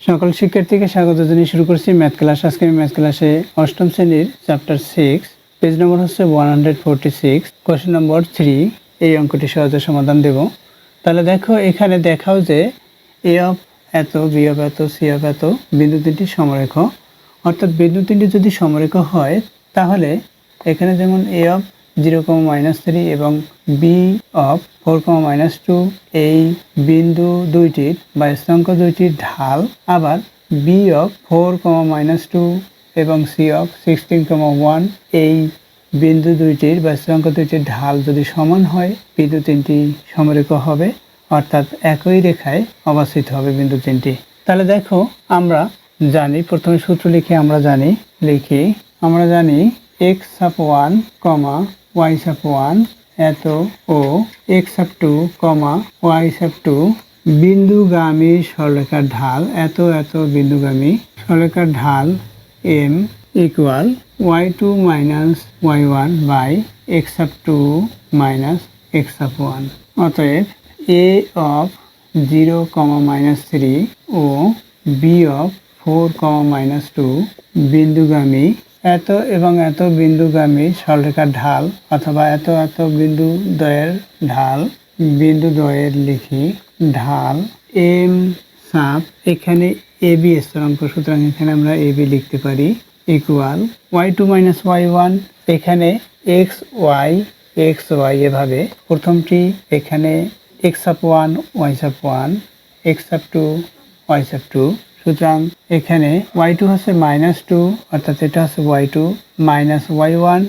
সকল শিক্ষার্থীকে স্বাগত জানিয়ে শুরু করছি ম্যাথ ক্লাস। আজকে আমি ম্যাথ ক্লাসে অষ্টম শ্রেণীর চ্যাপ্টার 6 পেজ নম্বর হচ্ছে 146 কোশ্চেন নম্বর 3 এই অঙ্কটি সহজে সমাধান দেব। তাহলে দেখো এখানে দেখাও যে এ অফ এত, বি অফ এত, সি অফ এত বিন্দু তিনটি সমরেখ। অর্থাৎ বিন্দু তিনটি যদি সমরেখ হয় তাহলে এখানে যেমন এ অফ 0,-3 এবং বি অফ 4,-2 এই বিন্দু দুইটির বা স্থানাঙ্ক দুইটির ঢাল, আবার বি অফ 4,-2 এবং সি অফ 16,1 এই বিন্দু দুইটির বা স্থানাঙ্ক দুইটির ঢাল যদি সমান হয় বিন্দু তিনটি সমরেখ হবে, অর্থাৎ একই রেখায় অবস্থিত হবে বিন্দু তিনটি। তাহলে দেখো আমরা জানি, প্রথমে সূত্র লিখে আমরা জানি x sub 1, y sub 1 এত ও x sub 2, y sub 2 বিন্দুগামী সরলরেখার ঢাল এত বিন্দুগামী সরলরেখার ঢাল m equal y2 minus y1 by x sub 2 minus x sub 1। অতএব a of 0,-3 O b of 4,-2 বিন্দুগামী এত এবং এত বিন্দুগামী সরলরেখার ঢাল, অথবা এত বিন্দু দ্বয়ের লিখি ঢাল m সাব, এখানে ab স্থানাঙ্ক, সুতরাং এখানে আমরা ab লিখতে পারি, ইকুয়াল y2 minus y1, এখানে x y এভাবে প্রথমটি এখানে x sub 1 y sub 1 x sub 2 y sub 2, সুতরাং এখানে y2 হচ্ছে -2, অর্থাৎ এটা হচ্ছে y2 মাইনাস y1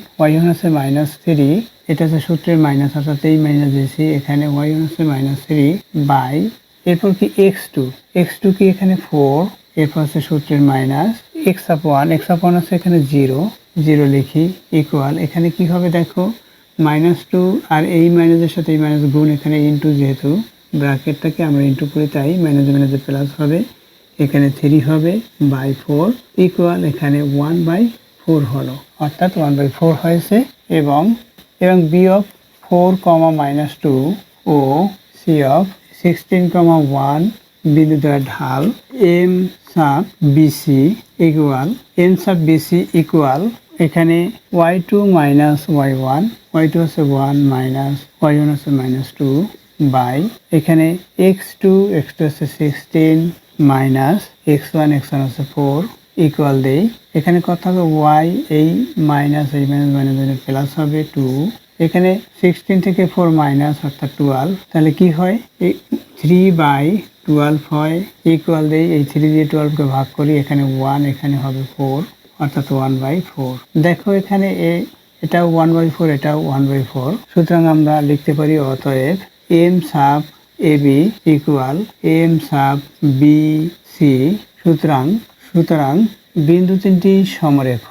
হচ্ছে -3, এটা হচ্ছে সূত্রের মাইনাস, অর্থাৎ এই মাইনাস দিয়েছি, এখানে y1 হচ্ছে -3 বাই এরপর কি x2 কি এখানে 4, এরপর হচ্ছে সূত্রের মাইনাস x sub 1 হচ্ছে এখানে 0 লিখি, ইকুয়াল এখানে কি হবে দেখো -2 আর এই মাইনাসের সাথে এই মাইনাস গুণ, এখানে ইনটু, যেহেতু ব্র্যাকেটটাকে আমরা ইনটু করি তাই মাইনাসে প্লাস হবে, এখানে 3 হবে বাই 4 ইকুয়াল এখানে 1/4 হলো, অর্থাৎ 1/4 হয়েছে। এবং বি অফ 4,-2 ও সি অফ 16,1 বিন্দু দ্বয়ের ঢাল m sub bc ইকুয়াল এখানে y2 minus y1 হচ্ছে 1 মাইনাস y1 হচ্ছে -2 বাই এখানে x2 হচ্ছে 16 মাইনাস x1 হচ্ছে 4 ইকুয়াল দেই, এখানে কত হবে y, এই মাইনাস প্লাস হবে 2, এখানে 16 থেকে 4 মাইনাস অর্থাৎ 12, তাহলে কি হয় 3/12 হয়, ইকুয়াল দেই, এই 3 দিয়ে 12 কে ভাগ করি, এখানে 1, এখানে হবে 4, অর্থাৎ 1/4। দেখো এখানে এটাও 1/4, এটাও 1/4, সুতরাং আমরা লিখতে পারি অতএব m sub ab equal m sub bc। সুতরাং বিন্দু তিনটি সমরেখ,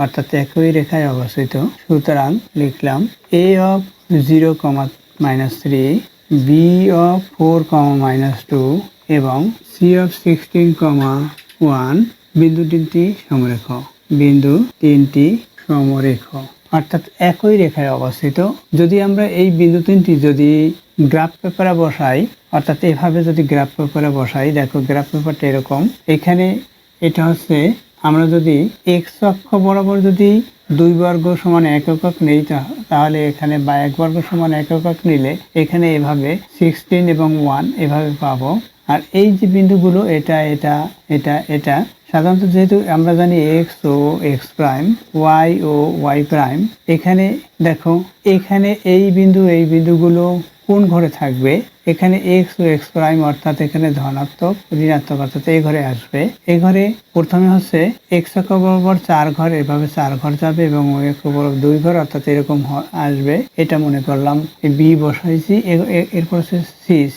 অর্থাৎ একই রেখায় অবস্থিত, সুতরাং লিখলাম a of 0,-3, b of 4,-2 এবং c of 16,1 বিন্দু তিনটি সমরেখ, অর্থাৎ একই রেখায় অবস্থিত। যদি আমরা এই বিন্দু তিনটি যদি গ্রাফ পেপারে বসাই, অর্থাৎ এভাবে যদি গ্রাফ পেপারে বসাই, দেখো গ্রাফ পেপারটা এরকম, এখানে এটা হচ্ছে আমরা যদি x অক্ষ বরাবর যদি 2 বর্গ সমান 1 একক নেই, তাহলে এখানে বা 1 বর্গ সমান 1 একক নিলে এখানে এভাবে 16 এবং 1 এভাবে পাবো। আর এই যে বিন্দুগুলো এটা সাধারণত যেহেতু আমরা জানি x ও x প্রাইম, y ও y প্রাইম, এখানে দেখো এখানে এই বিন্দুগুলো কোন ঘরে থাকবে, এখানে x ও x প্রাইম, অর্থাৎ এখানে ধনাত্মক ঋণাত্মক, অর্থাৎ এই ঘরে আসবে। এই ঘরে প্রথমে হচ্ছে x অক্ষ বরাবর 4 ঘর, এভাবে 4 ঘর যাবে, এবং y অক্ষ বরাবর 2 ঘর, অর্থাৎ এরকম আসবে। এটা মনে করলাম b বসাইছি। এরপর হচ্ছে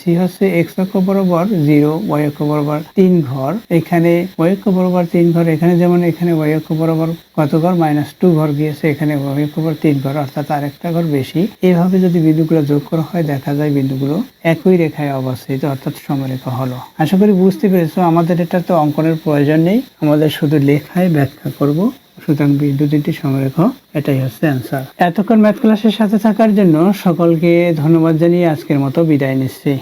c হচ্ছে x অক্ষ বরাবর 0, y অক্ষ বরাবর 3 ঘর, এখানে y অক্ষ বরাবর 3 ঘর, এখানে যেমন এখানে y অক্ষ বরাবর কত ঘর -2 ঘর গিয়েছে, এখানে y অক্ষ বরাবর 3 ঘর, অর্থাৎ আরেকটা ঘর বেশি। এইভাবে যদি বিন্দুগুলো যোগ করা হয় দেখা যায় বিন্দুগুলো একই রেখায় অবস্থিত, অর্থাৎ সমরেখা হলো। আশা করি বুঝতে পেরেছো। আমাদের এটা তো অঙ্কনের প্রয়োজন নেই, আমাদের শুধু লেখায় ব্যাখ্যা করব, সুতরাং বিন্দু তিনটি সমরেখ, এটাই হচ্ছে অ্যান্সার। এতক্ষণ ম্যাথ ক্লাসের সাথে থাকার জন্য সকলকে ধন্যবাদ জানিয়ে আজকের মতো বিদায় নিচ্ছি।